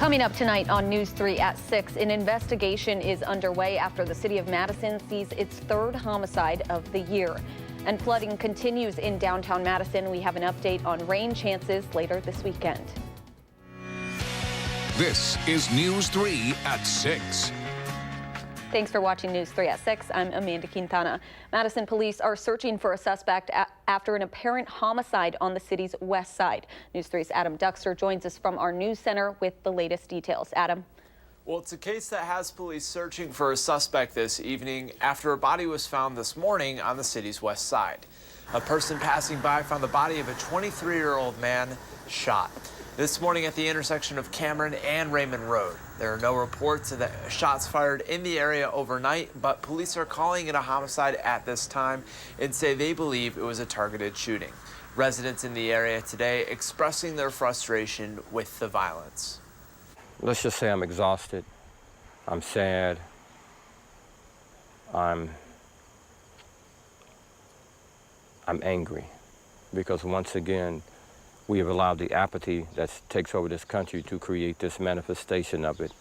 Coming up tonight on News 3 at 6, an investigation is underway after the city of Madison sees its third homicide of the year. And flooding continues in downtown Madison. We have an update on rain chances later this weekend. This is News 3 at 6. Thanks for watching News 3 at 6. I'm Amanda Quintana. Madison police are searching for a suspect after an apparent homicide on the city's west side. News 3's Adam Duxter joins us from our news center with the latest details. Adam. Well, it's a case that has police searching for a suspect this evening after a body was found this morning on the city's west side. A person passing by found the body of a 23-year-old man shot this morning at the intersection of Cameron and Raymond Road. There are no reports of shots fired in the area overnight, but police are calling it a homicide at this time and say they believe it was a targeted shooting. Residents in the area today expressing their frustration with the violence. Let's just say I'm exhausted, I'm sad, I'm angry, because once again, we have allowed the apathy that takes over this country to create this manifestation of it.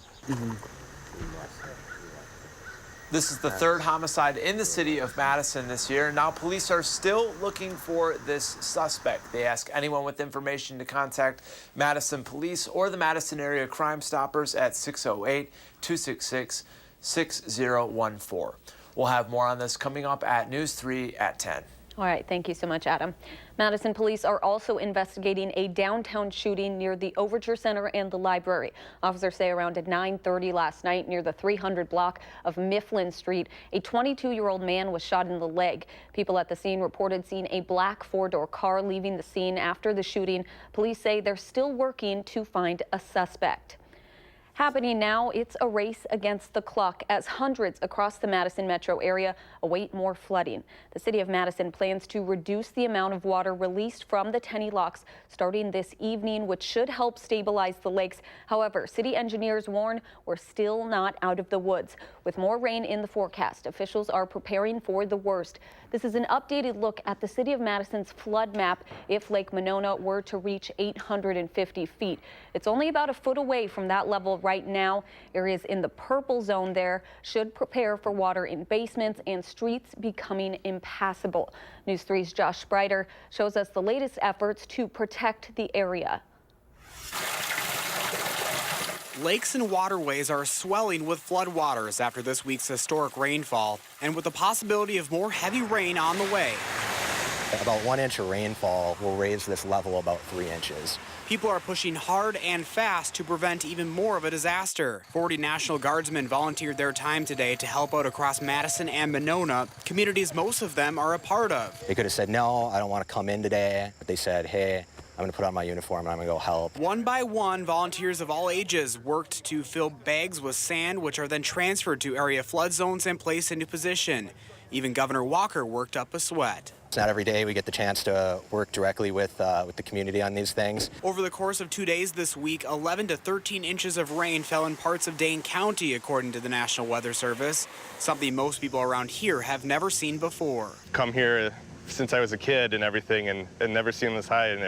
This is the third homicide in the city of Madison this year. Now police are still looking for this suspect. They ask anyone with information to contact Madison Police or the Madison Area Crime Stoppers at 608-266-6014. We'll have more on this coming up at News 3 at 10. All right, thank you so much, Adam. Madison police are also investigating a downtown shooting near the Overture Center and the library. Officers say around at 9:30 last night near the 300 block of Mifflin Street, a 22-year-old man was shot in the leg. People at the scene reported seeing a black four-door car leaving the scene after the shooting. Police say they're still working to find a suspect. Happening now, it's a race against the clock as hundreds across the Madison metro area await more flooding. The city of Madison plans to reduce the amount of water released from the Tenney locks starting this evening, which should help stabilize the lakes. However, city engineers warn we're still not out of the woods. With more rain in the forecast, officials are preparing for the worst. This is an updated look at the city of Madison's flood map if Lake Monona were to reach 850 feet. It's only about a foot away from that level right now. Areas in the purple zone there should prepare for water in basements and streets becoming impassable. News 3's Josh Sprider shows us the latest efforts to protect the area. Lakes and waterways are swelling with floodwaters after this week's historic rainfall, and with the possibility of more heavy rain on the way. About 1 inch of rainfall will raise this level about 3 inches. People are pushing hard and fast to prevent even more of a disaster. 40 National Guardsmen volunteered their time today to help out across Madison and Monona, communities most of them are a part of. They could have said, no, I don't want to come in today, but they said, hey, I'm going to put on my uniform and I'm going to go help. One by one, volunteers of all ages worked to fill bags with sand, which are then transferred to area flood zones and placed into position. Even Governor Walker worked up a sweat. It's not every day we get the chance to work directly with the community on these things. Over the course of 2 days this week, 11 to 13 inches of rain fell in parts of Dane County, according to the National Weather Service, something most people around here have never seen before. Come here since I was a kid and everything, and never seen this high, and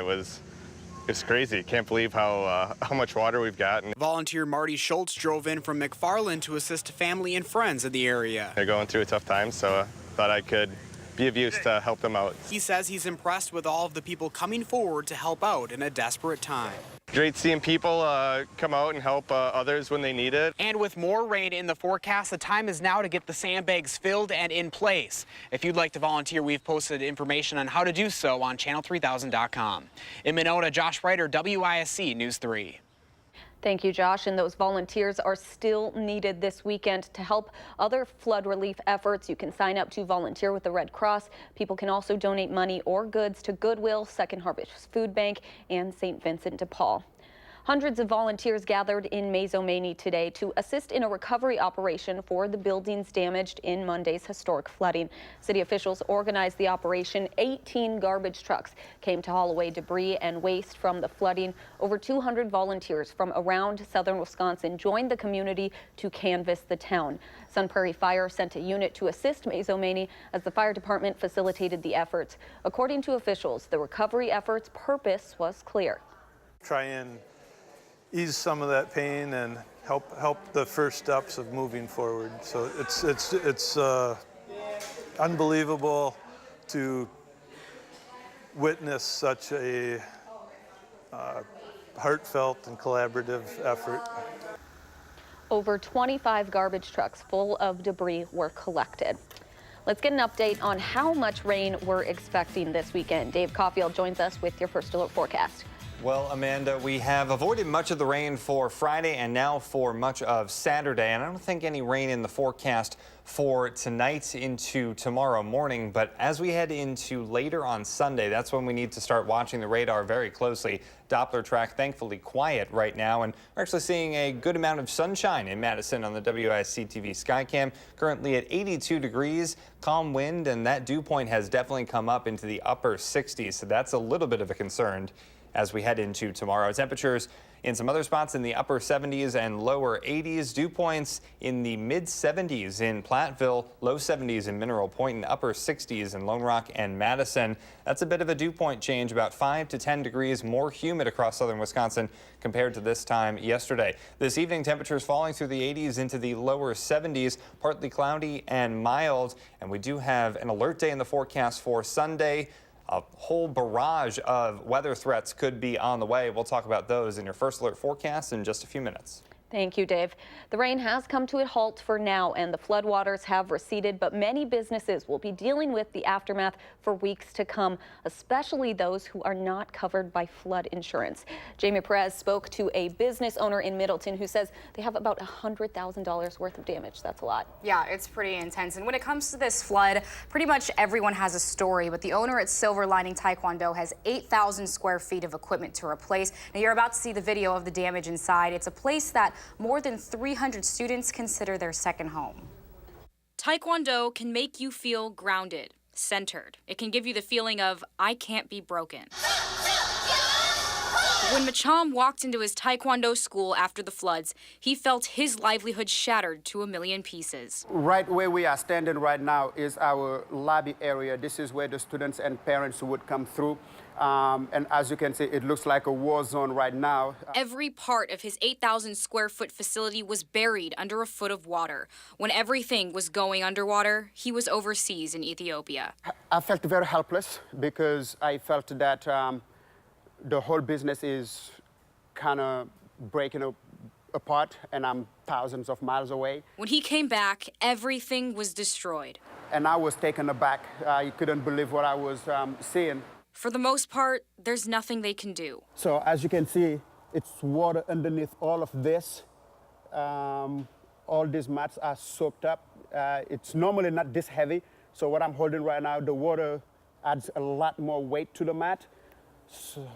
it's crazy. Can't believe how much water we've gotten. Volunteer Marty Schultz drove in from McFarland to assist family and friends in the area. They're going through a tough time, so I thought I could be of use to help them out. He says he's impressed with all of the people coming forward to help out in a desperate time. Great seeing people come out and help others when they need it. And with more rain in the forecast, the time is now to get the sandbags filled and in place. If you'd like to volunteer, we've posted information on how to do so on channel3000.com. In Monona, Josh Ryder, WISC News 3. Thank you, Josh. And those volunteers are still needed this weekend to help other flood relief efforts. You can sign up to volunteer with the Red Cross. People can also donate money or goods to Goodwill, Second Harvest Food Bank, and St. Vincent de Paul. Hundreds of volunteers gathered in Mazomanie today to assist in a recovery operation for the buildings damaged in Monday's historic flooding. City officials organized the operation. 18 garbage trucks came to haul away debris and waste from the flooding. Over 200 volunteers from around southern Wisconsin joined the community to canvass the town. Sun Prairie Fire sent a unit to assist Mazomanie as the fire department facilitated the efforts. According to officials, the recovery efforts' purpose was clear. Try and ease some of that pain and help the first steps of moving forward. So it's unbelievable to witness such a heartfelt and collaborative effort. Over 25 garbage trucks full of debris were collected. Let's get an update on how much rain we're expecting this weekend. Dave Caulfield joins us with your first alert forecast. Well, Amanda, we have avoided much of the rain for Friday and now for much of Saturday. And I don't think any rain in the forecast for tonight into tomorrow morning. But as we head into later on Sunday, that's when we need to start watching the radar very closely. Doppler track thankfully quiet right now, and we're actually seeing a good amount of sunshine in Madison on the WISC-TV Skycam. Currently at 82 degrees, calm wind, and that dew point has definitely come up into the upper 60s. So that's a little bit of a concern as we head into tomorrow. Temperatures in some other spots in the upper 70s and lower 80s. Dew points in the mid 70s in Platteville, low 70s in Mineral Point, and upper 60s in Lone Rock and Madison. That's a bit of a dew point change, about 5 to 10 degrees more humid across southern Wisconsin compared to this time yesterday. This evening, temperatures falling through the 80s into the lower 70s, partly cloudy and mild. And we do have an alert day in the forecast for Sunday. A whole barrage of weather threats could be on the way. We'll talk about those in your first alert forecast in just a few minutes. Thank you, Dave. The rain has come to a halt for now, and the floodwaters have receded, but many businesses will be dealing with the aftermath for weeks to come, especially those who are not covered by flood insurance. Jamie Perez spoke to a business owner in Middleton who says they have about $100,000 worth of damage. That's a lot. Yeah, it's pretty intense. And when it comes to this flood, pretty much everyone has a story, but the owner at Silver Lining Taekwondo has 8,000 square feet of equipment to replace. Now, you're about to see the video of the damage inside. It's a place that more than 300 students consider their second home. Taekwondo can make you feel grounded, centered. It can give you the feeling of, I can't be broken. When Macham walked into his Taekwondo school after the floods, he felt his livelihood shattered to a million pieces. Right where we are standing right now is our lobby area. This is where the students and parents would come through. And as you can see, it looks like a war zone right now. Every part of his 8,000 square foot facility was buried under a foot of water. When everything was going underwater, he was overseas in Ethiopia. I felt very helpless because I felt that the whole business is kind of breaking apart, and I'm thousands of miles away. When he came back, everything was destroyed. And I was taken aback. I couldn't believe what I was seeing. For the most part, there's nothing they can do. So as you can see, it's water underneath all of this. All these mats are soaked up. It's normally not this heavy. So what I'm holding right now, the water adds a lot more weight to the mat. So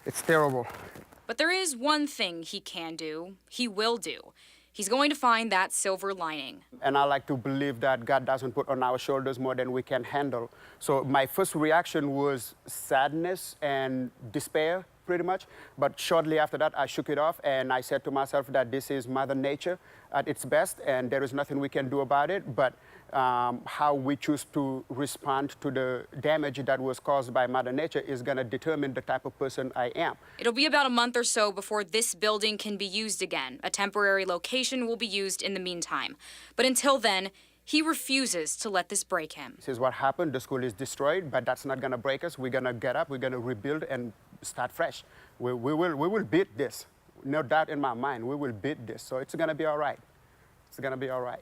it's terrible. But there is one thing he can do, he will do. He's going to find that silver lining. And I like to believe that God doesn't put on our shoulders more than we can handle. So my first reaction was sadness and despair, pretty much. But shortly after that, I shook it off, and I said to myself that this is Mother Nature at its best, and there is nothing we can do about it. But how we choose to respond to the damage that was caused by Mother Nature is going to determine the type of person I am. It'll be about a month or so before this building can be used again. A temporary location will be used in the meantime. But until then, he refuses to let this break him. This is what happened. The school is destroyed, but that's not going to break us. We're going to get up, we're going to rebuild and start fresh. We will beat this. No doubt in my mind, we will beat this. So it's going to be all right. It's going to be all right.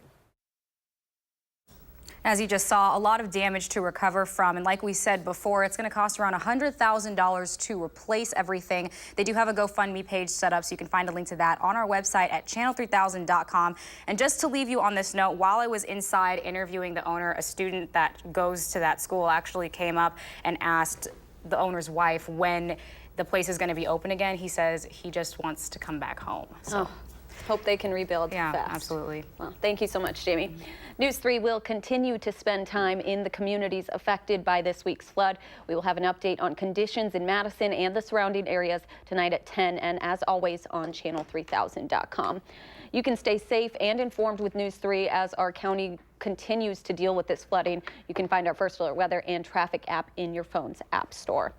As you just saw, a lot of damage to recover from, and like we said before, it's going to cost around $100,000 to replace everything. They do have a GoFundMe page set up, so you can find a link to that on our website at channel3000.com. And just to leave you on this note, while I was inside interviewing the owner, a student that goes to that school actually came up and asked the owner's wife when the place is going to be open again. He says he just wants to come back home. So. Hope they can rebuild fast. Absolutely. Well, thank you so much, Jamie. News 3 will continue to spend time in the communities affected by this week's flood. We will have an update on conditions in Madison and the surrounding areas tonight at 10, and as always on channel3000.com. You can stay safe and informed with News 3 as our county continues to deal with this flooding. You can find our First Alert Weather and Traffic app in your phone's app store.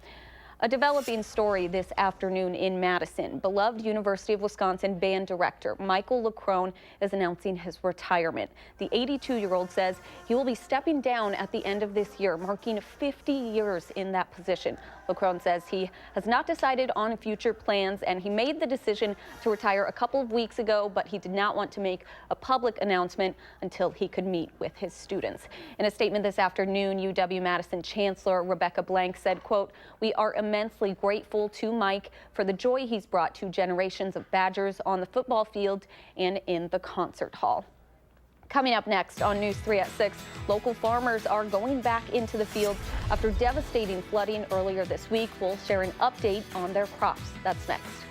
A developing story this afternoon in Madison. Beloved University of Wisconsin band director Michael LeCrone is announcing his retirement. The 82-year-old says he will be stepping down at the end of this year, marking 50 years in that position. LeCrone says he has not decided on future plans, and he made the decision to retire a couple of weeks ago, but he did not want to make a public announcement until he could meet with his students. In a statement this afternoon, UW-Madison Chancellor Rebecca Blank said, quote, "We are immensely grateful to Mike for the joy he's brought to generations of Badgers on the football field and in the concert hall." Coming up next on News 3 at 6, local farmers are going back into the field after devastating flooding earlier this week. We'll share an update on their crops. That's next.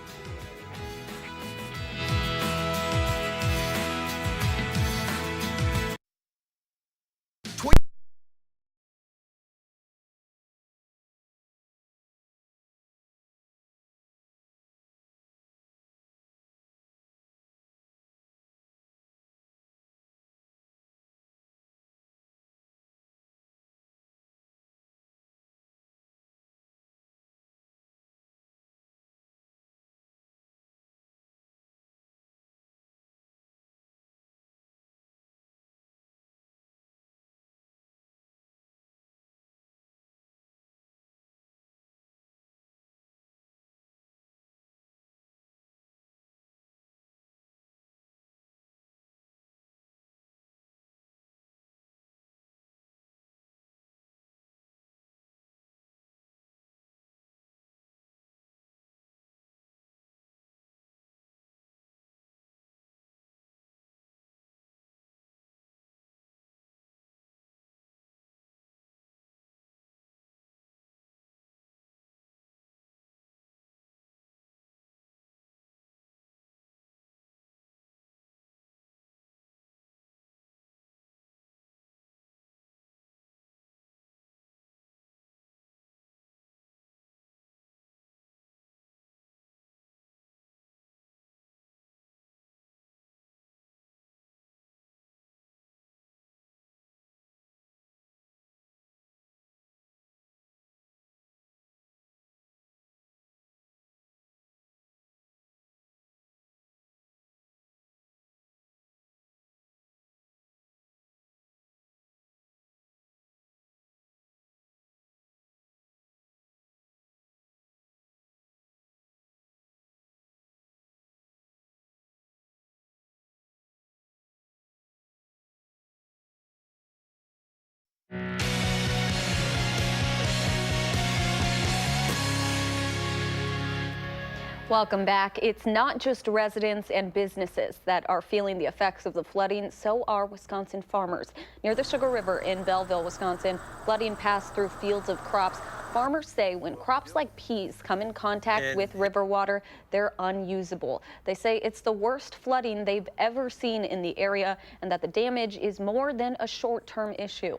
Welcome back. It's not just residents and businesses that are feeling the effects of the flooding, so are Wisconsin farmers. Near the Sugar River in Belleville, Wisconsin, flooding passed through fields of crops. Farmers say when crops like peas come in contact with river water, they're unusable. They say it's the worst flooding they've ever seen in the area and that the damage is more than a short-term issue.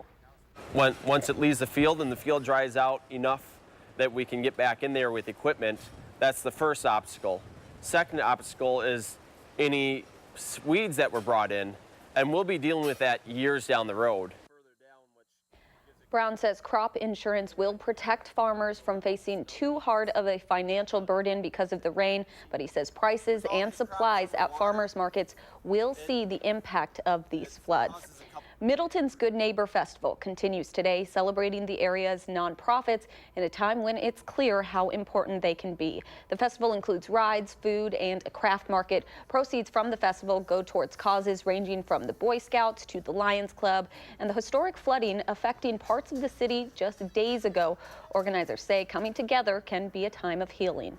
Once it leaves the field and the field dries out enough that we can get back in there with equipment, that's the first obstacle. Second obstacle is any weeds that were brought in, and we'll be dealing with that years down the road. Brown says crop insurance will protect farmers from facing too hard of a financial burden because of the rain, but he says prices and supplies at farmers markets will see the impact of these floods. Middleton's Good Neighbor Festival continues today, celebrating the area's nonprofits in a time when it's clear how important they can be. The festival includes rides, food, and a craft market. Proceeds from the festival go towards causes ranging from the Boy Scouts to the Lions Club and the historic flooding affecting parts of the city just days ago. Organizers say coming together can be a time of healing.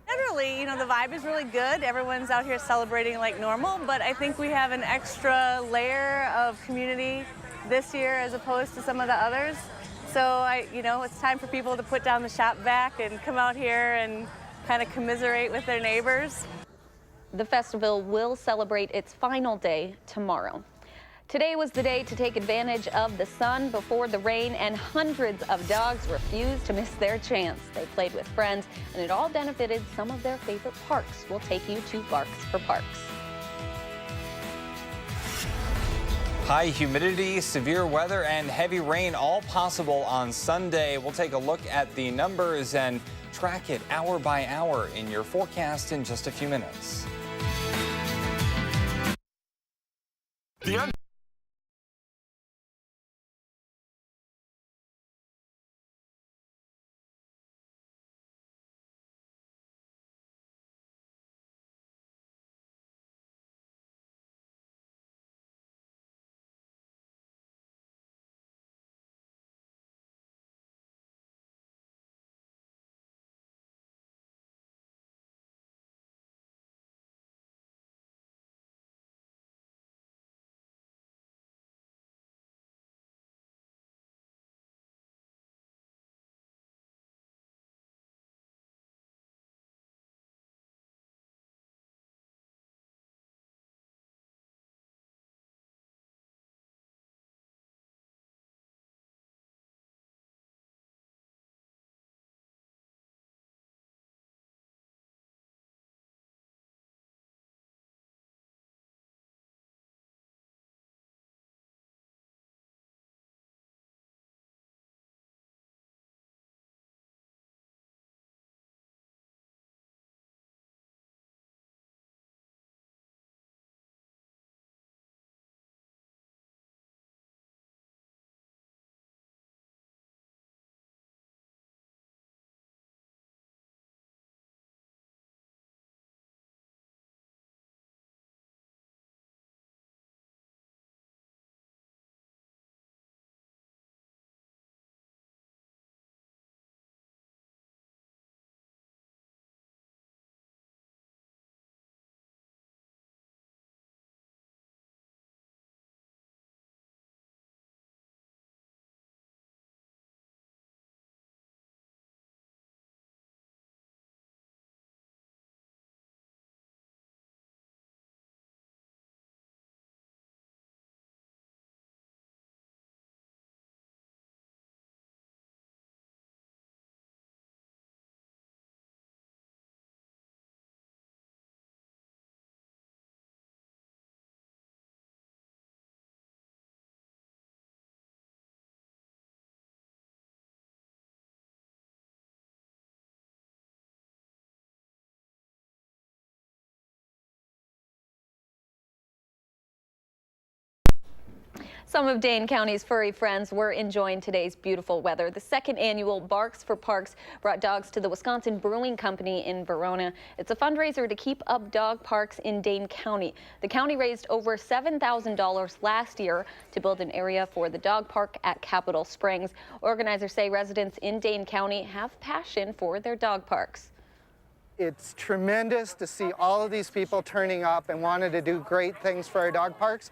Generally, you know, the vibe is really good. Everyone's out here celebrating like normal, but I think we have an extra layer of community this year as opposed to some of the others. So, it's time for people to put down the shop vac and come out here and kind of commiserate with their neighbors. The festival will celebrate its final day tomorrow. Today was the day to take advantage of the sun before the rain, and hundreds of dogs refused to miss their chance. They played with friends, and it all benefited some of their favorite parks. We'll take you to Barks for Parks. High humidity, severe weather, and heavy rain all possible on Sunday. We'll take a look at the numbers and track it hour by hour in your forecast in just a few minutes. Some of Dane County's furry friends were enjoying today's beautiful weather. The second annual Barks for Parks brought dogs to the Wisconsin Brewing Company in Verona. It's a fundraiser to keep up dog parks in Dane County. The county raised over $7,000 last year to build an area for the dog park at Capitol Springs. Organizers say residents in Dane County have passion for their dog parks. It's tremendous to see all of these people turning up and wanting to do great things for our dog parks.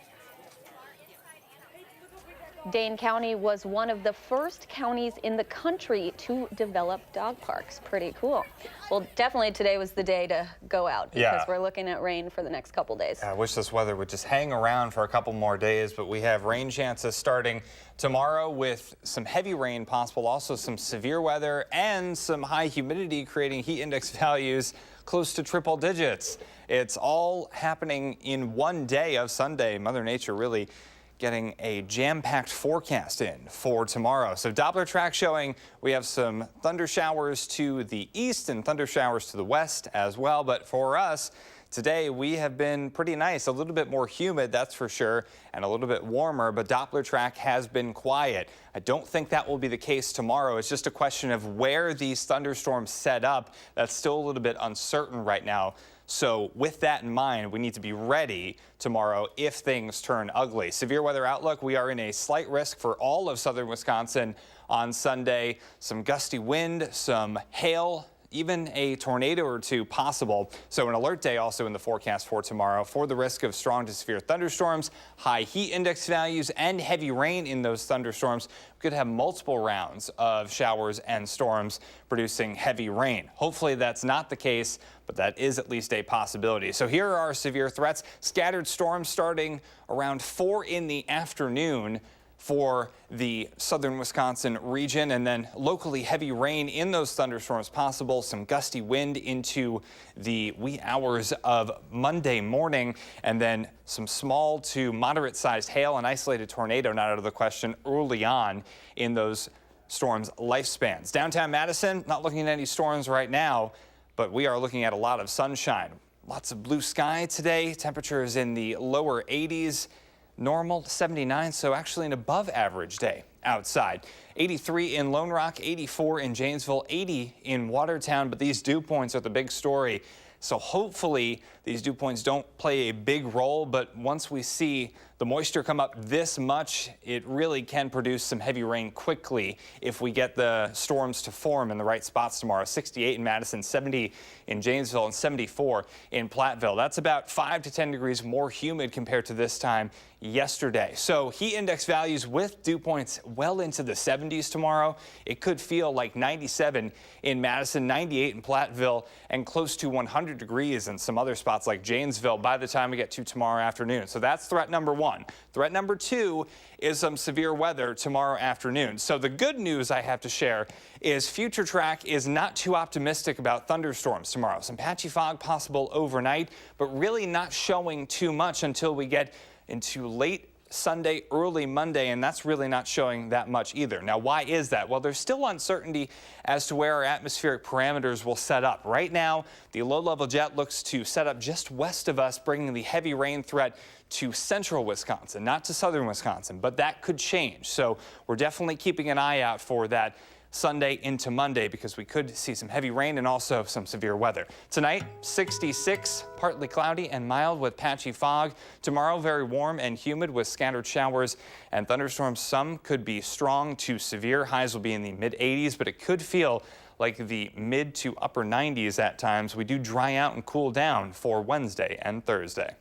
Dane County was one of the first counties in the country to develop dog parks. Pretty cool. Well, definitely today was the day to go out because we're looking at rain for the next couple days. I wish this weather would just hang around for a couple more days, but we have rain chances starting tomorrow with some heavy rain possible, also some severe weather and some high humidity creating heat index values close to triple digits. It's all happening in one day of Sunday. Mother Nature really getting a jam-packed forecast in for tomorrow. So Doppler track showing we have some thunder showers to the east and thunder showers to the west as well. But for us, today we have been pretty nice, a little bit more humid, that's for sure, and a little bit warmer, but Doppler track has been quiet. I don't think that will be the case tomorrow. It's just a question of where these thunderstorms set up. That's still a little bit uncertain right now. So with that in mind, we need to be ready tomorrow if things turn ugly. Severe weather outlook, we are in a slight risk for all of southern Wisconsin on Sunday. Some gusty wind, some hail, even a tornado or two possible. So an alert day also in the forecast for tomorrow for the risk of strong to severe thunderstorms, high heat index values, and heavy rain in those thunderstorms. We could have multiple rounds of showers and storms producing heavy rain. Hopefully that's not the case, but that is at least a possibility. So here are our severe threats. Scattered storms starting around 4 in the afternoon for the southern Wisconsin region, and then locally heavy rain in those thunderstorms possible, some gusty wind into the wee hours of Monday morning, and then some small to moderate sized hail and isolated tornado not out of the question early on in those storms' lifespans. Downtown Madison, not looking at any storms right now, but we are looking at a lot of sunshine. Lots of blue sky today. Temperatures in the lower 80s. Normal 79, so actually an above average day outside. 83 in Lone Rock, 84 in Janesville, 80 in Watertown, but these dew points are the big story. So hopefully these dew points don't play a big role, but once we see the moisture come up this much, it really can produce some heavy rain quickly if we get the storms to form in the right spots tomorrow. 68 in Madison, 70 in Janesville, and 74 in Platteville. That's about 5 to 10 degrees more humid compared to this time yesterday. So heat index values with dew points well into the 70s tomorrow. It could feel like 97 in Madison, 98 in Platteville, and close to 100 degrees in some other spots like Janesville by the time we get to tomorrow afternoon. So that's threat number one. Threat number two is some severe weather tomorrow afternoon. So the good news I have to share is Future Track is not too optimistic about thunderstorms tomorrow. Some patchy fog possible overnight, but really not showing too much until we get into late Sunday, early Monday, and that's really not showing that much either. Now, why is that? Well, there's still uncertainty as to where our atmospheric parameters will set up. Right now, the low-level jet looks to set up just west of us, bringing the heavy rain threat to central Wisconsin, not to southern Wisconsin, but that could change. So we're definitely keeping an eye out for that Sunday into Monday because we could see some heavy rain and also some severe weather. Tonight, 66, partly cloudy and mild with patchy fog. Tomorrow, very warm and humid with scattered showers and thunderstorms. Some could be strong to severe. Highs will be in the mid-80s, but it could feel like the mid to upper 90s at times. We do dry out and cool down for Wednesday and Thursday.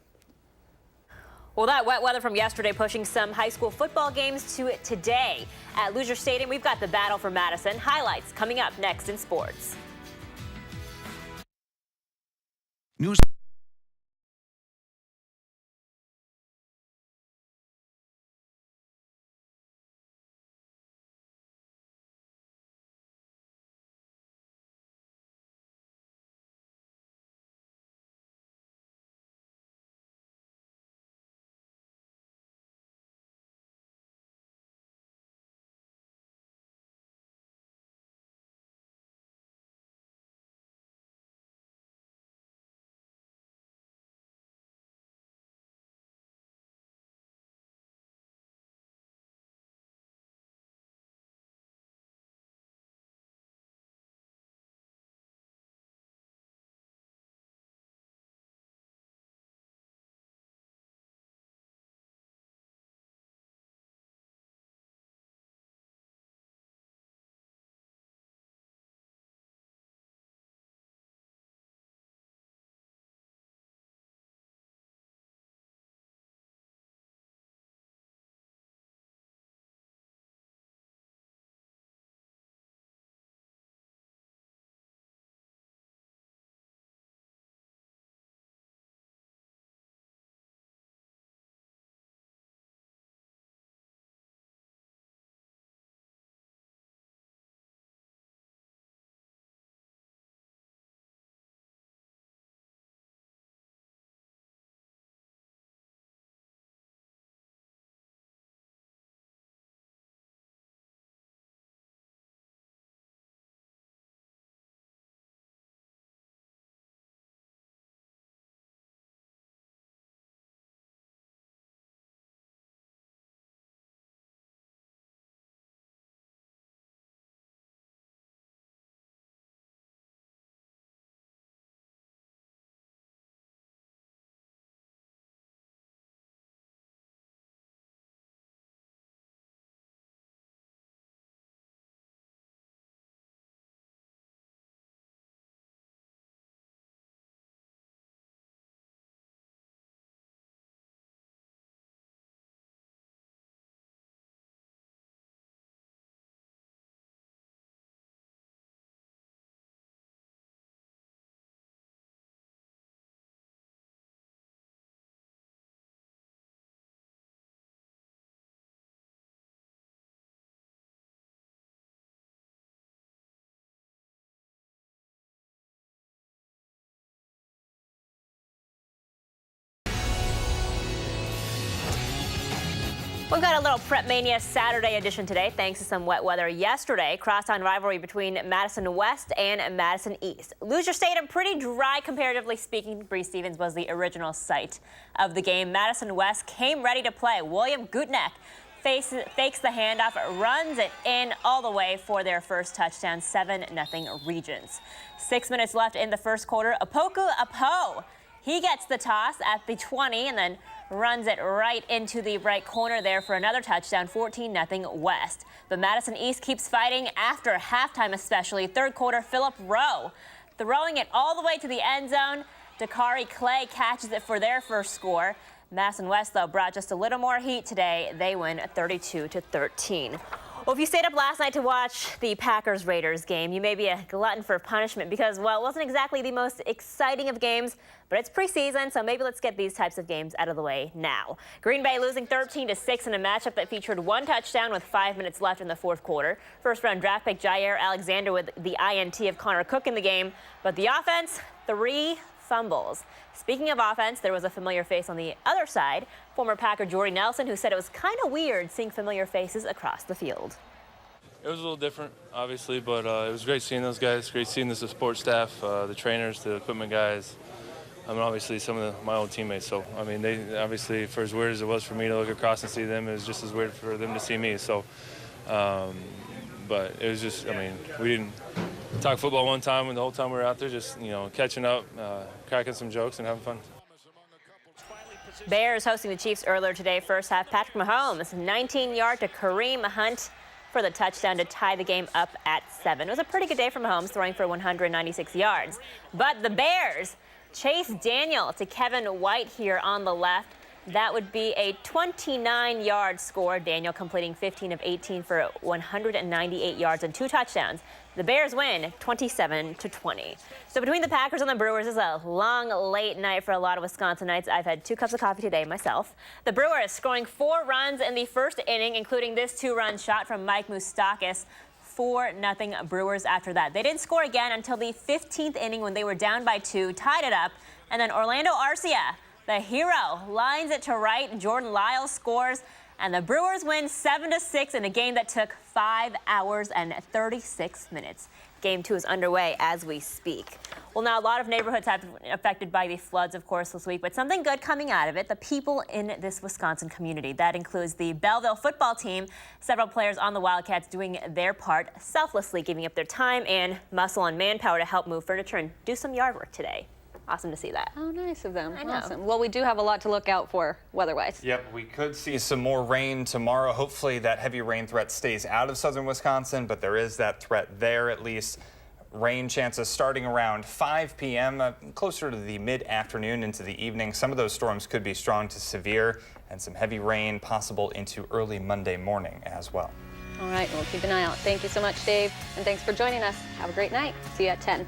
Well, that wet weather from yesterday pushing some high school football games to today. At Leisure Stadium, we've got the battle for Madison. Highlights coming up next in sports. News We've got a little Prep Mania Saturday edition today, thanks to some wet weather yesterday. Crosstown rivalry between Madison West and Madison East. Loser Stadium pretty dry, comparatively speaking. Bree Stevens was the original site of the game. Madison West came ready to play. William Gutneck fakes the handoff, runs it in all the way for their first touchdown, 7-0 Regents. 6 minutes left in the first quarter. Opoku Apo, he gets the toss at the 20 and then runs it right into the right corner there for another touchdown, 14-0 West. But Madison East keeps fighting after halftime, especially. Third quarter, Phillip Rowe throwing it all the way to the end zone. Dakari Clay catches it for their first score. Madison West, though, brought just a little more heat today. They win 32-13. Well, if you stayed up last night to watch the Packers-Raiders game, you may be a glutton for punishment because, well, it wasn't exactly the most exciting of games, but it's preseason, so maybe let's get these types of games out of the way now. Green Bay losing 13-6 in a matchup that featured one touchdown with 5 minutes left in the fourth quarter. First-round draft pick Jair Alexander with the INT of Connor Cook in the game, but the offense, 3 fumbles. Speaking of offense, there was a familiar face on the other side, former Packer Jordy Nelson, who said it was kind of weird seeing familiar faces across the field. It was a little different, obviously, but it was great seeing those guys, great seeing the support staff, the trainers, the equipment guys, and obviously some of my old teammates. So, I mean, they obviously, for as weird as it was for me to look across and see them, it was just as weird for them to see me. So, but it was just, I mean, we didn't talk football one time, and the whole time we were out there just, you know, catching up, cracking some jokes and having fun. Bears hosting the Chiefs earlier today. First half, Patrick Mahomes, 19-yard to Kareem Hunt for the touchdown to tie the game up at 7. It was a pretty good day for Mahomes, throwing for 196 yards. But the Bears, Chase Daniel to Kevin White here on the left. That would be a 29-yard score. Daniel completing 15 of 18 for 198 yards and 2 touchdowns. The Bears win 27-20. So between the Packers and the Brewers, this is a long, late night for a lot of Wisconsinites. I've had 2 cups of coffee today myself. The Brewers scoring 4 runs in the first inning, including this 2-run shot from Mike Moustakas. 4-0 Brewers after that. They didn't score again until the 15th inning when they were down by 2, tied it up, and then Orlando Arcia, the hero, lines it to right. Jordan Lyles scores, and the Brewers win 7-6 in a game that took 5 hours and 36 minutes. Game 2 is underway as we speak. Well, now a lot of neighborhoods have been affected by the floods, of course, this week, but something good coming out of it, the people in this Wisconsin community. That includes the Belleville football team, several players on the Wildcats doing their part, selflessly giving up their time and muscle and manpower to help move furniture and do some yard work today. Awesome to see that. How nice of them. I know. Awesome. Well, we do have a lot to look out for weather-wise. Yep, we could see some more rain tomorrow. Hopefully that heavy rain threat stays out of southern Wisconsin, but there is that threat there at least. Rain chances starting around 5 p.m., closer to the mid-afternoon into the evening. Some of those storms could be strong to severe, and some heavy rain possible into early Monday morning as well. All right, we'll keep an eye out. Thank you so much, Dave, and thanks for joining us. Have a great night. See you at 10.